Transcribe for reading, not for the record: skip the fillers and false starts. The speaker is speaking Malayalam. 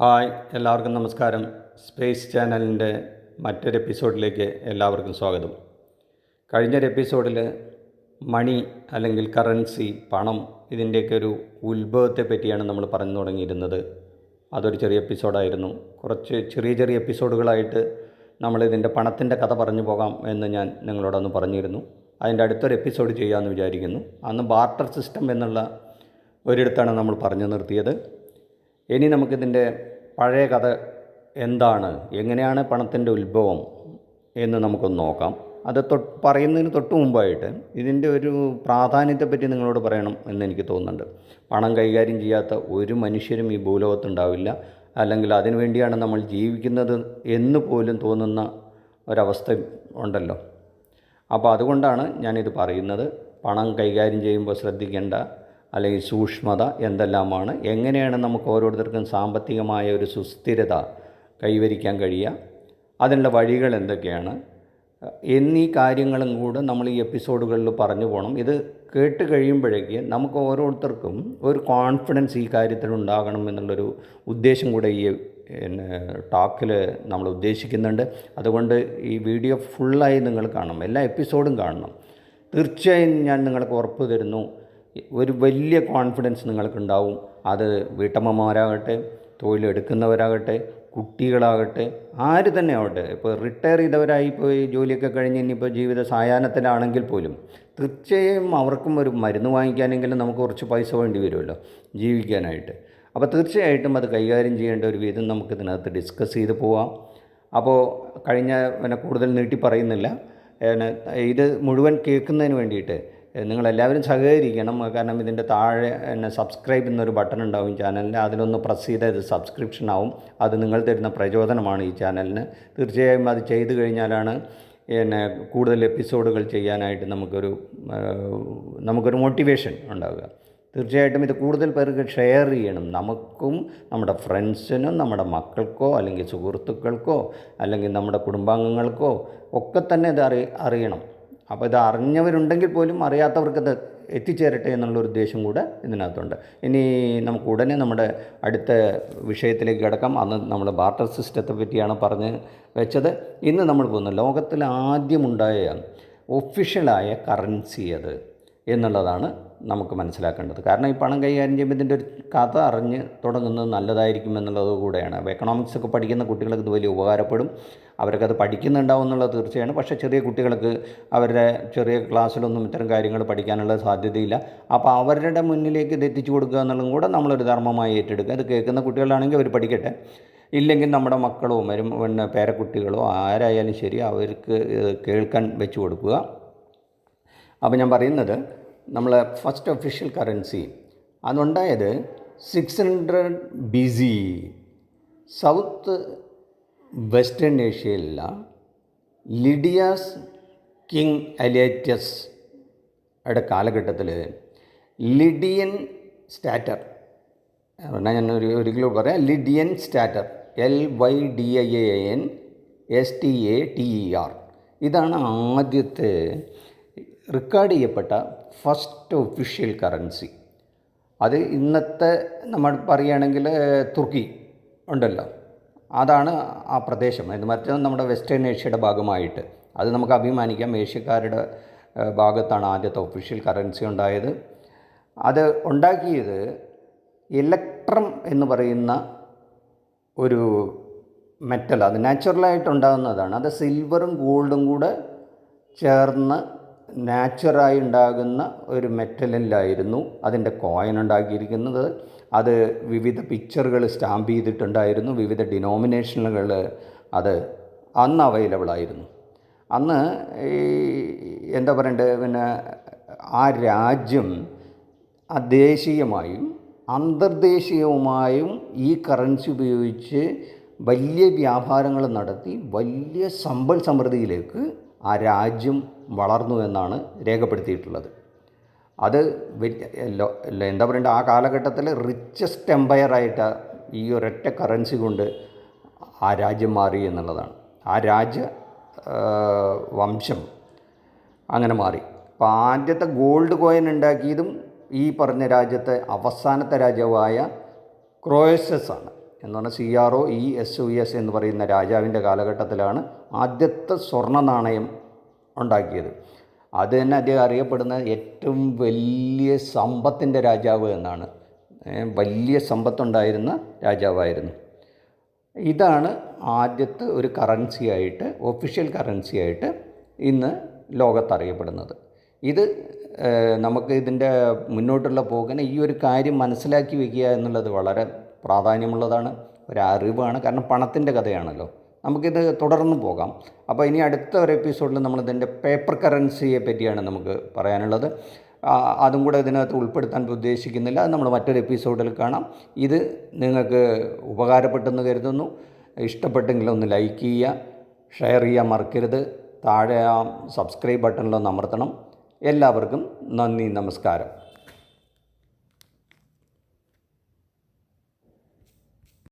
ഹായ്, എല്ലാവർക്കും നമസ്കാരം. സ്പേസ് ചാനലിൻ്റെ മറ്റൊരു എപ്പിസോഡിലേക്ക് എല്ലാവർക്കും സ്വാഗതം. കഴിഞ്ഞൊരു എപ്പിസോഡിൽ മണി അല്ലെങ്കിൽ കറൻസി, പണം, ഇതിൻ്റെയൊക്കെ ഒരു ഉത്ഭവത്തെ പറ്റിയാണ് നമ്മൾ പറഞ്ഞു തുടങ്ങിയിരുന്നത്. അതൊരു ചെറിയ എപ്പിസോഡായിരുന്നു. കുറച്ച് ചെറിയ ചെറിയ എപ്പിസോഡുകളായിട്ട് നമ്മളിതിൻ്റെ പണത്തിൻ്റെ കഥ പറഞ്ഞു പോകാം എന്ന് ഞാൻ നിങ്ങളോടൊന്ന് പറഞ്ഞിരുന്നു. അതിൻ്റെ അടുത്തൊരു എപ്പിസോഡ് ചെയ്യാമെന്ന് വിചാരിക്കുന്നു. അന്ന് ബാർട്ടർ സിസ്റ്റം എന്നുള്ള ഒരിടത്താണ് നമ്മൾ പറഞ്ഞു നിർത്തിയത്. ഇനി നമുക്കിതിൻ്റെ പഴയ കഥ എന്താണ്, എങ്ങനെയാണ് പണത്തിൻ്റെ ഉത്ഭവം എന്ന് നമുക്കൊന്ന് നോക്കാം. അത് പറയുന്നതിന് തൊട്ട് മുമ്പായിട്ട് ഇതിൻ്റെ ഒരു പ്രാധാന്യത്തെപ്പറ്റി നിങ്ങളോട് പറയണം എന്നെനിക്ക് തോന്നുന്നുണ്ട്. പണം കൈകാര്യം ചെയ്യാത്ത ഒരു മനുഷ്യരും ഈ ഭൂലോകത്തുണ്ടാവില്ല, അല്ലെങ്കിൽ അതിനു വേണ്ടിയാണ് നമ്മൾ ജീവിക്കുന്നത് എന്ന് പോലും തോന്നുന്ന ഒരവസ്ഥ ഉണ്ടല്ലോ. അപ്പോൾ അതുകൊണ്ടാണ് ഞാനിത് പറയുന്നത്. പണം കൈകാര്യം ചെയ്യുമ്പോൾ ശ്രദ്ധിക്കേണ്ട അല്ലെങ്കിൽ സൂക്ഷ്മത എന്തെല്ലാമാണ്, എങ്ങനെയാണ് നമുക്ക് ഓരോരുത്തർക്കും സാമ്പത്തികമായ ഒരു സുസ്ഥിരത കൈവരിക്കാൻ കഴിയുക, അതിനുള്ള വഴികൾ എന്തൊക്കെയാണ് എന്നീ കാര്യങ്ങളും കൂടെ നമ്മൾ ഈ എപ്പിസോഡുകളിൽ പറഞ്ഞു പോകണം. ഇത് കേട്ട് കഴിയുമ്പോഴേക്ക് നമുക്ക് ഓരോരുത്തർക്കും ഒരു കോൺഫിഡൻസ് ഈ കാര്യത്തിൽ ഉണ്ടാകണം എന്നുള്ളൊരു ഉദ്ദേശം കൂടെ ഈ ടോക്കിൽ നമ്മൾ ഉദ്ദേശിക്കുന്നുണ്ട്. അതുകൊണ്ട് ഈ വീഡിയോ ഫുള്ളായി നിങ്ങൾ കാണണം, എല്ലാ എപ്പിസോഡും കാണണം. തീർച്ചയായും ഞാൻ നിങ്ങൾക്ക് ഉറപ്പ് തരുന്നു, ഒരു വലിയ കോൺഫിഡൻസ് നിങ്ങൾക്കുണ്ടാവും. അത് വീട്ടമ്മമാരാകട്ടെ, തൊഴിലെടുക്കുന്നവരാകട്ടെ, കുട്ടികളാകട്ടെ, ആര് തന്നെ ആവട്ടെ. ഇപ്പോൾ റിട്ടയർ ചെയ്തവരായി പോയി ജോലിയൊക്കെ കഴിഞ്ഞ് ഇനിയിപ്പോൾ ജീവിത സായാഹ്നത്തിലാണെങ്കിൽ പോലും തീർച്ചയായും അവർക്കും ഒരു മരുന്ന് വാങ്ങിക്കാനെങ്കിലും നമുക്ക് കുറച്ച് പൈസ വേണ്ടി വരുമല്ലോ ജീവിക്കാനായിട്ട്. അപ്പോൾ തീർച്ചയായിട്ടും അത് കൈകാര്യം ചെയ്യേണ്ട ഒരു വിധം നമുക്കിതിനകത്ത് ഡിസ്കസ് ചെയ്ത് പോവാം. അപ്പോൾ കൂടുതൽ നീട്ടി പറയുന്നില്ല. ഇത് മുഴുവൻ കേൾക്കുന്നതിന് വേണ്ടിയിട്ട് നിങ്ങളെല്ലാവരും സഹകരിക്കണം. കാരണം ഇതിൻ്റെ താഴെ സബ്സ്ക്രൈബ് എന്നൊരു ബട്ടൺ ഉണ്ടാവും ചാനലിന്, അതിലൊന്ന് പ്രസ് ചെയ്താൽ ഇത് സബ്സ്ക്രിപ്ഷൻ ആവും. അത് നിങ്ങൾ തരുന്ന പ്രചോദനമാണ് ഈ ചാനലിന്. തീർച്ചയായും അത് ചെയ്തു കഴിഞ്ഞാലാണ് കൂടുതൽ എപ്പിസോഡുകൾ ചെയ്യാനായിട്ട് നമുക്കൊരു മോട്ടിവേഷൻ ഉണ്ടാവുക. തീർച്ചയായിട്ടും ഇത് കൂടുതൽ പേർക്ക് ഷെയർ ചെയ്യണം. നമുക്കും നമ്മുടെ ഫ്രണ്ട്സിനും നമ്മുടെ മക്കൾക്കോ അല്ലെങ്കിൽ സുഹൃത്തുക്കൾക്കോ അല്ലെങ്കിൽ നമ്മുടെ കുടുംബാംഗങ്ങൾക്കോ ഒക്കെ തന്നെ ഇത് അറിയണം. അപ്പോൾ ഇത് അറിഞ്ഞവരുണ്ടെങ്കിൽ പോലും അറിയാത്തവർക്കത് എത്തിച്ചേരട്ടെ എന്നുള്ളൊരു ഉദ്ദേശം കൂടെ ഇതിനകത്തുണ്ട്. ഇനി നമുക്ക് ഉടനെ നമ്മുടെ അടുത്ത വിഷയത്തിലേക്ക് കിടക്കാം. അന്ന് നമ്മൾ ബാർട്ടർ സിസ്റ്റത്തെ പറ്റിയാണ് പറഞ്ഞ് വെച്ചത്. ഇന്ന് നമ്മൾ പോകുന്നത് ലോകത്തിൽ ആദ്യമുണ്ടായ ഒഫീഷ്യലായ കറൻസി അത് എന്നുള്ളതാണ് നമുക്ക് മനസ്സിലാക്കേണ്ടത്. കാരണം ഈ പണം കൈകാര്യം ചെയ്യുമ്പോൾ ഇതിൻ്റെ ഒരു കഥ അറിഞ്ഞ് തുടങ്ങുന്നത് നല്ലതായിരിക്കും എന്നുള്ളത് കൂടെയാണ്. അപ്പോൾ എക്കണോമിക്സ് ഒക്കെ പഠിക്കുന്ന കുട്ടികൾക്ക് ഇത് വലിയ ഉപകാരപ്പെടും. അവർക്കത് പഠിക്കുന്നുണ്ടാവും എന്നുള്ളത് തീർച്ചയാണ്. പക്ഷേ ചെറിയ കുട്ടികൾക്ക് അവരുടെ ചെറിയ ക്ലാസ്സിലൊന്നും ഇത്തരം കാര്യങ്ങൾ പഠിക്കാനുള്ള സാധ്യതയില്ല. അപ്പോൾ അവരുടെ മുന്നിലേക്ക് ഇത് എത്തിച്ചു കൊടുക്കുക എന്നുള്ളതും കൂടെ നമ്മളൊരു ധർമ്മമായി ഏറ്റെടുക്കുക. അത് കേൾക്കുന്ന കുട്ടികളാണെങ്കിൽ അവർ പഠിക്കട്ടെ, ഇല്ലെങ്കിൽ നമ്മുടെ മക്കളോ പേരക്കുട്ടികളോ ആരായാലും ശരി അവർക്ക് കേൾക്കാൻ വെച്ച് കൊടുക്കുക. അപ്പോൾ ഞാൻ പറയുന്നത്, നമ്മളെ ഫസ്റ്റ് ഒഫീഷ്യൽ കറൻസി അതുണ്ടായത് 600 BC സൗത്ത് വെസ്റ്റേൺ ഏഷ്യയിലുള്ള ലിഡിയാസ് കിങ് അലേറ്റസ് യുടെ കാലഘട്ടത്തിൽ ലിഡിയൻ സ്റ്റാറ്റർ, ഞാൻ ഒരിക്കലും പറയാം, ലിഡിയൻ സ്റ്റാറ്റർ, LYDIAN STATER, ഇതാണ് ആദ്യത്തെ റെക്കോർഡ് ചെയ്യപ്പെട്ട ഫസ്റ്റ് ഒഫീഷ്യൽ കറൻസി. അത് ഇന്നത്തെ നമ്മൾ പറയുകയാണെങ്കിൽ തുർക്കി ഉണ്ടല്ലോ, അതാണ് ആ പ്രദേശം. ഇത് മറ്റേ നമ്മുടെ വെസ്റ്റേൺ ഏഷ്യയുടെ ഭാഗമായിട്ട് അത് നമുക്ക് അഭിമാനിക്കാം. ഏഷ്യക്കാരുടെ ഭാഗത്താണ് ആദ്യത്തെ ഒഫീഷ്യൽ കറൻസി ഉണ്ടായത്. അത് ഉണ്ടാക്കിയത് ഇലക്ട്രം എന്ന് പറയുന്ന ഒരു മെറ്റൽ, അത് നാച്ചുറലായിട്ട് ഉണ്ടാകുന്നതാണ്. അത് സിൽവറും ഗോൾഡും കൂടെ ചേർന്ന് നാച്ചുറായി ഉണ്ടാകുന്ന ഒരു മെറ്റലിലായിരുന്നു അതിൻ്റെ കോയിൻ ഉണ്ടാക്കിയിരിക്കുന്നത്. അത് വിവിധ പിക്ചറുകൾ സ്റ്റാമ്പ് ചെയ്തിട്ടുണ്ടായിരുന്നു. വിവിധ ഡിനോമിനേഷനുകൾ അത് അന്ന് അവൈലബിൾ ആയിരുന്നു. അന്ന് എന്താ പറയണ്ടത്, ആ രാജ്യം ദേശീയമായും അന്തർദേശീയവുമായും ഈ കറൻസി ഉപയോഗിച്ച് വലിയ വ്യാപാരങ്ങൾ നടത്തി വലിയ സമ്പൽ സമൃദ്ധിയിലേക്ക് ആ രാജ്യം വളർന്നു എന്നാണ് രേഖപ്പെടുത്തിയിട്ടുള്ളത്. അത് എന്താ പറയണ്ടത്, ആ കാലഘട്ടത്തിൽ റിച്ചസ്റ്റ് എംപയറായിട്ട് ഈ ഒരൊറ്റ കറൻസി കൊണ്ട് ആ രാജ്യം മാറി എന്നുള്ളതാണ്. ആ വംശം അങ്ങനെ മാറി. അപ്പോൾ ആദ്യത്തെ ഗോൾഡ് കോയിൻ ഉണ്ടാക്കിയതും ഈ പറഞ്ഞ രാജ്യത്തെ അവസാനത്തെ രാജാവായ ക്രോയസസ് ആണ്. എന്ന് പറഞ്ഞാൽ CROESUS എന്ന് പറയുന്ന രാജാവിൻ്റെ കാലഘട്ടത്തിലാണ് ആദ്യത്തെ സ്വർണ്ണ നാണയം ഉണ്ടാക്കിയത്. അത് തന്നെ അദ്ദേഹം അറിയപ്പെടുന്ന ഏറ്റവും വലിയ സമ്പത്തിൻ്റെ രാജാവ് എന്നാണ്. വലിയ സമ്പത്തുണ്ടായിരുന്ന രാജാവായിരുന്നു. ഇതാണ് ആദ്യത്തെ ഒരു കറൻസിയായിട്ട്, ഒഫീഷ്യൽ കറൻസിയായിട്ട് ഇന്ന് ലോകത്തറിയപ്പെടുന്നത്. ഇത് നമുക്ക് ഇതിൻ്റെ മുന്നോട്ടുള്ള പോക്കിന് ഈ ഒരു കാര്യം മനസ്സിലാക്കി വയ്ക്കുക എന്നുള്ളത് വളരെ പ്രാധാന്യമുള്ളതാണ്, ഒരറിവാണ്. കാരണം പണത്തിൻ്റെ കഥയാണല്ലോ. നമുക്കിത് തുടർന്ന് പോകാം. അപ്പോൾ ഇനി അടുത്ത ഒരു എപ്പിസോഡിൽ നമ്മളിതിൻ്റെ പേപ്പർ കറൻസിയെ പറ്റിയാണ് നമുക്ക് പറയാനുള്ളത്. അതും കൂടെ ഇതിനകത്ത് ഉൾപ്പെടുത്താൻ ഉദ്ദേശിക്കുന്നില്ല. അത് നമ്മൾ മറ്റൊരു എപ്പിസോഡിൽ കാണാം. ഇത് നിങ്ങൾക്ക് ഉപകാരപ്പെട്ടെന്ന് കരുതുന്നു. ഇഷ്ടപ്പെട്ടെങ്കിൽ ഒന്ന് ലൈക്ക് ചെയ്യുക, ഷെയർ ചെയ്യാൻ മറക്കരുത്. താഴെ ആ സബ്സ്ക്രൈബ് ബട്ടണിലൊന്ന് അമർത്തണം. എല്ലാവർക്കും നന്ദി, നമസ്കാരം.